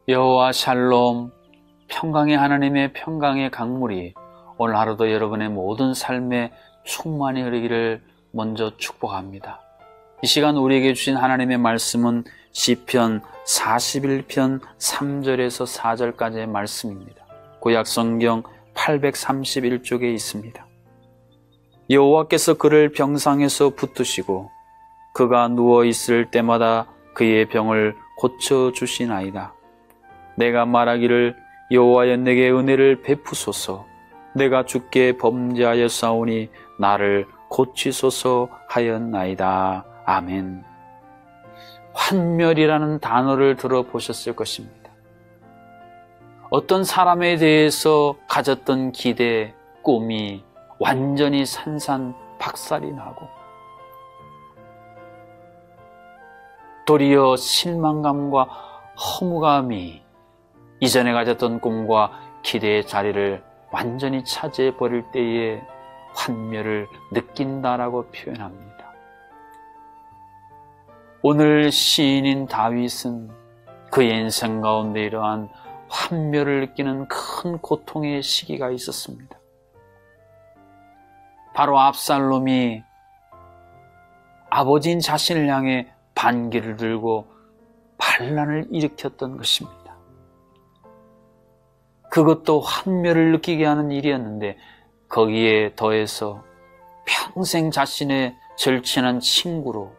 여호와 샬롬, 평강의 하나님의 평강의 강물이 오늘 하루도 여러분의 모든 삶에 충만히 흐르기를 먼저 축복합니다. 이 시간 우리에게 주신 하나님의 말씀은 시편 41편 3절에서 4절까지의 말씀입니다. 구약성경 831쪽에 있습니다. 여호와께서 그를 병상에서 붙드시고 그가 누워있을 때마다 그의 병을 고쳐주시나이다. 내가 말하기를 여호와여 내게 은혜를 베푸소서. 내가 주께 범죄하였사오니 나를 고치소서 하였나이다. 아멘. 환멸이라는 단어를 들어보셨을 것입니다. 어떤 사람에 대해서 가졌던 기대, 꿈이 완전히 산산박살이 나고 도리어 실망감과 허무감이 이전에 가졌던 꿈과 기대의 자리를 완전히 차지해버릴 때에 환멸을 느낀다라고 표현합니다. 오늘 시인인 다윗은 그의 인생 가운데 이러한 환멸을 느끼는 큰 고통의 시기가 있었습니다. 바로 압살롬이 아버지인 자신을 향해 반기를 들고 반란을 일으켰던 것입니다. 그것도 환멸을 느끼게 하는 일이었는데 거기에 더해서 평생 자신의 절친한 친구로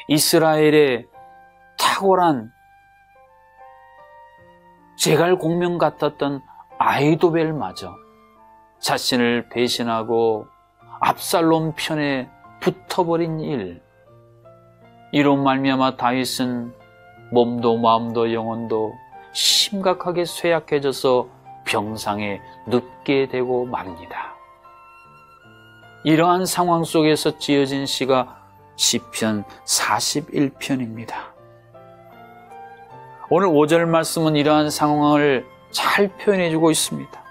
이스라엘의 탁월한 제갈공명 같았던 아히도벨마저 자신을 배신하고 압살롬 편에 붙어버린 일, 이로 말미암아 다윗은 몸도 마음도 영혼도 심각하게 쇠약해져서 병상에 눕게 되고 맙니다. 이러한 상황 속에서 지어진 시가 시편 41편입니다. 오늘 5절 말씀은 이러한 상황을 잘 표현해주고 있습니다.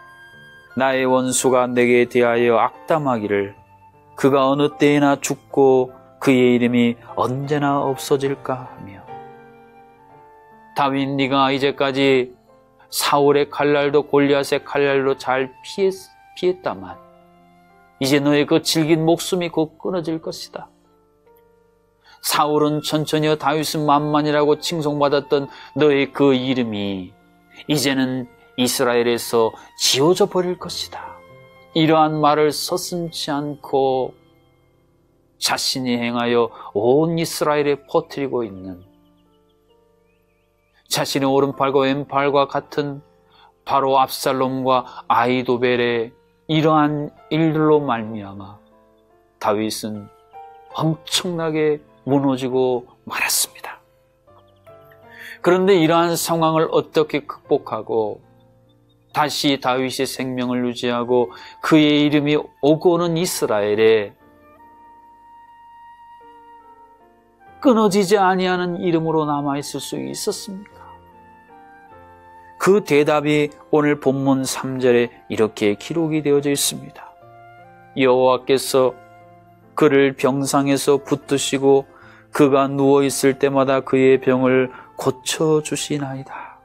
나의 원수가 내게 대하여 악담하기를 그가 어느 때에나 죽고 그의 이름이 언제나 없어질까 하며, 다윗 네가 이제까지 사울의 칼날도 골리앗의 칼날도 잘 피했다만 이제 너의 그 질긴 목숨이 곧 끊어질 것이다. 사울은 천천히여 다윗은 만만이라고 칭송받았던 너의 그 이름이 이제는 이스라엘에서 지워져 버릴 것이다. 이러한 말을 서슴지 않고 자신이 행하여 온 이스라엘에 퍼뜨리고 있는 자신의 오른팔과 왼팔과 같은 바로 압살롬과 아히도벨의 이러한 일들로 말미암아 다윗은 엄청나게 무너지고 말았습니다. 그런데 이러한 상황을 어떻게 극복하고 다시 다윗의 생명을 유지하고 그의 이름이 오고 오는 이스라엘에 끊어지지 아니하는 이름으로 남아있을 수 있었습니까? 그 대답이 오늘 본문 3절에 이렇게 기록이 되어져 있습니다. 여호와께서 그를 병상에서 붙드시고 그가 누워있을 때마다 그의 병을 고쳐주시나이다.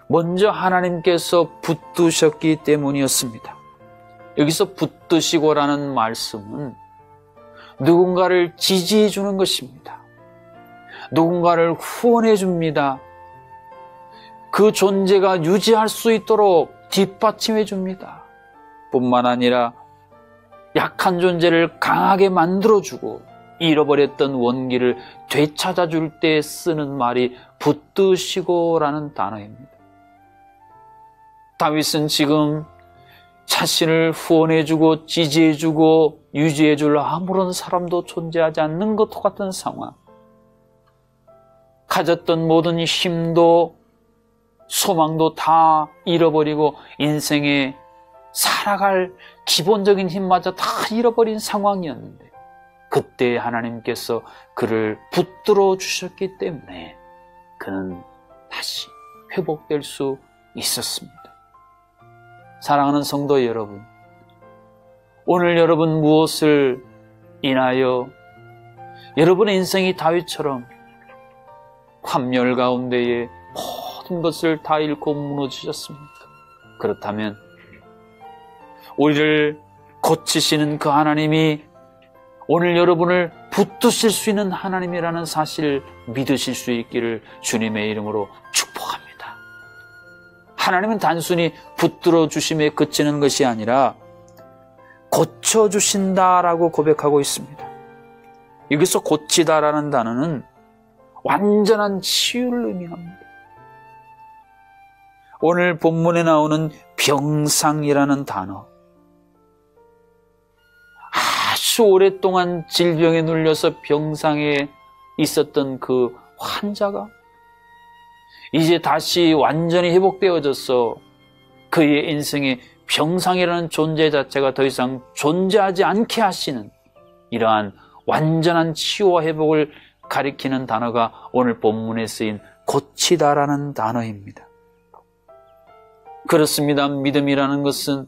먼저 하나님께서 붙드셨기 때문이었습니다. 여기서 붙드시고라는 말씀은 누군가를 지지해 주는 것입니다. 누군가를 후원해 줍니다. 그 존재가 유지할 수 있도록 뒷받침해 줍니다. 뿐만 아니라 약한 존재를 강하게 만들어주고 잃어버렸던 원기를 되찾아줄 때 쓰는 말이 붙드시고라는 단어입니다. 다윗은 지금 자신을 후원해주고 지지해주고 유지해줄 아무런 사람도 존재하지 않는 것과 같은 상황, 가졌던 모든 힘도 소망도 다 잃어버리고 인생에 살아갈 기본적인 힘마저 다 잃어버린 상황이었는데 그때 하나님께서 그를 붙들어 주셨기 때문에 그는 다시 회복될 수 있었습니다. 사랑하는 성도 여러분, 오늘 여러분 무엇을 인하여 여러분의 인생이 다윗처럼 환멸 가운데에 모든 것을 다 잃고 무너지셨습니까? 그렇다면 우리를 고치시는 그 하나님이 오늘 여러분을 붙드실 수 있는 하나님이라는 사실을 믿으실 수 있기를 주님의 이름으로 축복합니다. 하나님은 단순히 붙들어 주심에 그치는 것이 아니라 고쳐주신다라고 고백하고 있습니다. 여기서 고치다라는 단어는 완전한 치유를 의미합니다. 오늘 본문에 나오는 병상이라는 단어, 아주 오랫동안 질병에 눌려서 병상에 있었던 그 환자가 이제 다시 완전히 회복되어져서 그의 인생에 병상이라는 존재 자체가 더 이상 존재하지 않게 하시는 이러한 완전한 치유와 회복을 가리키는 단어가 오늘 본문에 쓰인 고치다라는 단어입니다. 그렇습니다. 믿음이라는 것은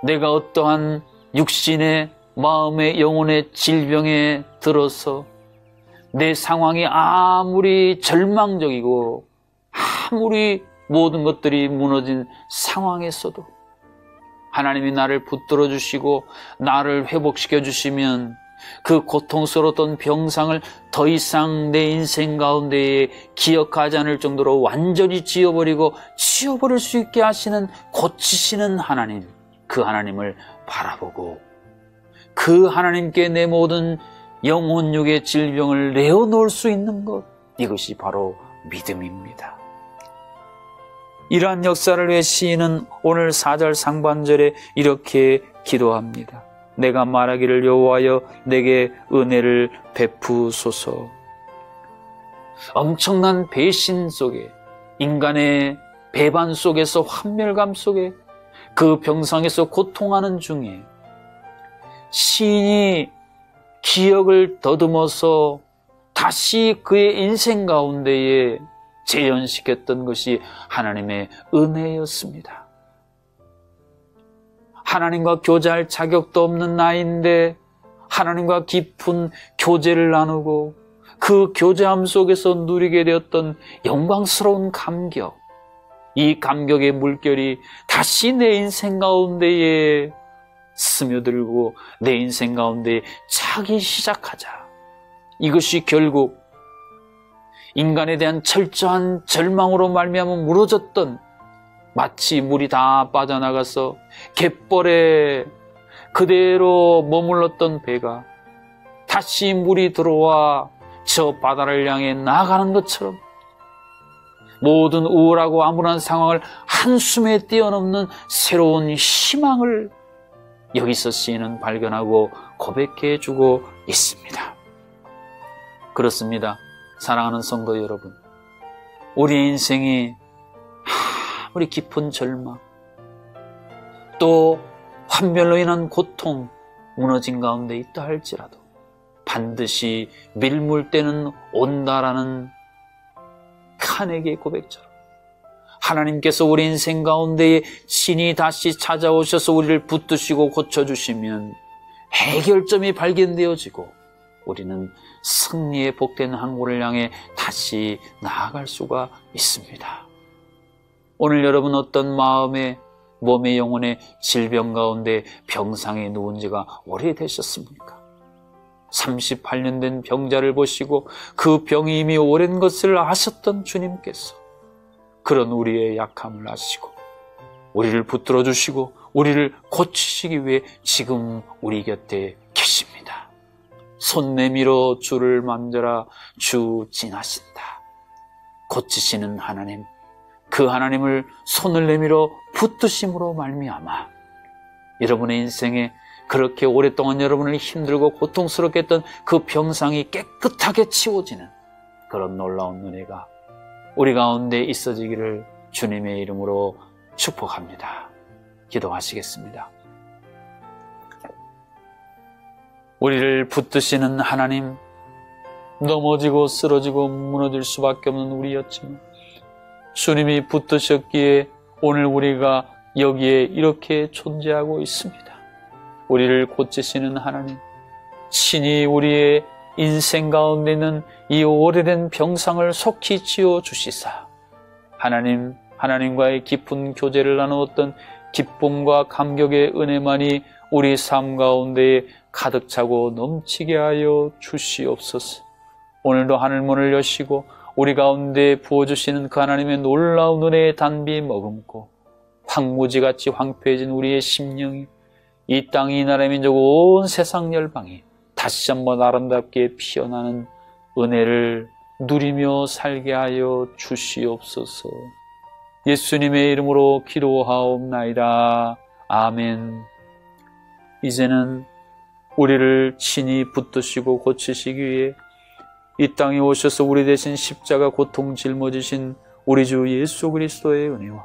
내가 어떠한 육신의, 마음의, 영혼의 질병에 들어서 내 상황이 아무리 절망적이고 아무리 모든 것들이 무너진 상황에서도 하나님이 나를 붙들어 주시고 나를 회복시켜 주시면 그 고통스러웠던 병상을 더 이상 내 인생 가운데에 기억하지 않을 정도로 완전히 지워버리고 치워버릴 수 있게 하시는 고치시는 하나님, 그 하나님을 바라보고 그 하나님께 내 모든 영혼육의 질병을 내어놓을 수 있는 것, 이것이 바로 믿음입니다. 이러한 역사를 위해 시인은 오늘 4절 상반절에 이렇게 기도합니다. 내가 말하기를 여호와여 내게 은혜를 베푸소서. 엄청난 배신 속에, 인간의 배반 속에서, 환멸감 속에, 그 병상에서 고통하는 중에 시인이 기억을 더듬어서 다시 그의 인생 가운데에 재현시켰던 것이 하나님의 은혜였습니다. 하나님과 교제할 자격도 없는 나인데 하나님과 깊은 교제를 나누고 그 교제함 속에서 누리게 되었던 영광스러운 감격, 이 감격의 물결이 다시 내 인생 가운데에 스며들고 내 인생 가운데에 차기 시작하자. 이것이 결국 인간에 대한 철저한 절망으로 말미암아 무너졌던, 마치 물이 다 빠져나가서 갯벌에 그대로 머물렀던 배가 다시 물이 들어와 저 바다를 향해 나아가는 것처럼 모든 우울하고 암울한 상황을 한숨에 뛰어넘는 새로운 희망을 여기서 시인은 발견하고 고백해주고 있습니다. 그렇습니다. 사랑하는 성도 여러분, 우리의 인생이 아무리 깊은 절망, 또 환멸로 인한 고통, 무너진 가운데 있다 할지라도 반드시 밀물 때는 온다라는 카네기의 고백처럼 하나님께서 우리 인생 가운데에 신이 다시 찾아오셔서 우리를 붙드시고 고쳐주시면 해결점이 발견되어지고 우리는 승리의 복된 항구를 향해 다시 나아갈 수가 있습니다. 오늘 여러분 어떤 마음의, 몸의, 영혼의 질병 가운데 병상에 누운 지가 오래되셨습니까? 38년 된 병자를 보시고 그 병이 이미 오랜 것을 아셨던 주님께서 그런 우리의 약함을 아시고 우리를 붙들어 주시고 우리를 고치시기 위해 지금 우리 곁에 계십니다. 손 내밀어 주를 만져라, 주 지나신다. 고치시는 하나님, 그 하나님을 손을 내밀어 붙드심으로 말미암아 여러분의 인생에 그렇게 오랫동안 여러분을 힘들고 고통스럽게 했던 그 병상이 깨끗하게 치워지는 그런 놀라운 은혜가 우리 가운데 있어지기를 주님의 이름으로 축복합니다. 기도하시겠습니다. 우리를 붙드시는 하나님, 넘어지고 쓰러지고 무너질 수밖에 없는 우리였지만 주님이 붙드셨기에 오늘 우리가 여기에 이렇게 존재하고 있습니다. 우리를 고치시는 하나님, 친히 우리의 인생 가운데 있는 이 오래된 병상을 속히 지어 주시사 하나님과의 깊은 교제를 나누었던 기쁨과 감격의 은혜만이 우리 삶 가운데에 가득 차고 넘치게 하여 주시옵소서. 오늘도 하늘문을 여시고 우리 가운데 부어주시는 그 하나님의 놀라운 은혜의 단비 머금고 황무지같이 황폐해진 우리의 심령이 이 땅, 이 나라, 민족, 온 세상 열방이 다시 한번 아름답게 피어나는 은혜를 누리며 살게 하여 주시옵소서. 예수님의 이름으로 기도하옵나이다. 아멘. 이제는 우리를 친히 붙드시고 고치시기 위해 이 땅에 오셔서 우리 대신 십자가 고통 짊어지신 우리 주 예수 그리스도의 은혜와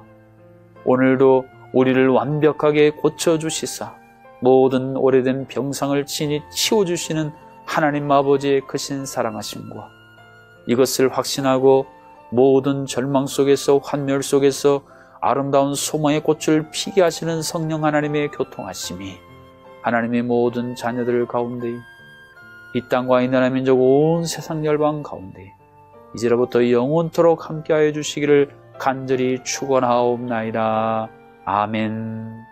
오늘도 우리를 완벽하게 고쳐주시사 모든 오래된 병상을 친히 치워주시는 하나님 아버지의 크신 사랑하심과 이것을 확신하고 모든 절망 속에서 환멸 속에서 아름다운 소망의 꽃을 피게 하시는 성령 하나님의 교통하심이 하나님의 모든 자녀들 가운데 이 땅과 이 나라 민족 온 세상 열방 가운데 이제로부터 영원토록 함께하여 주시기를 간절히 축원하옵나이다. 아멘.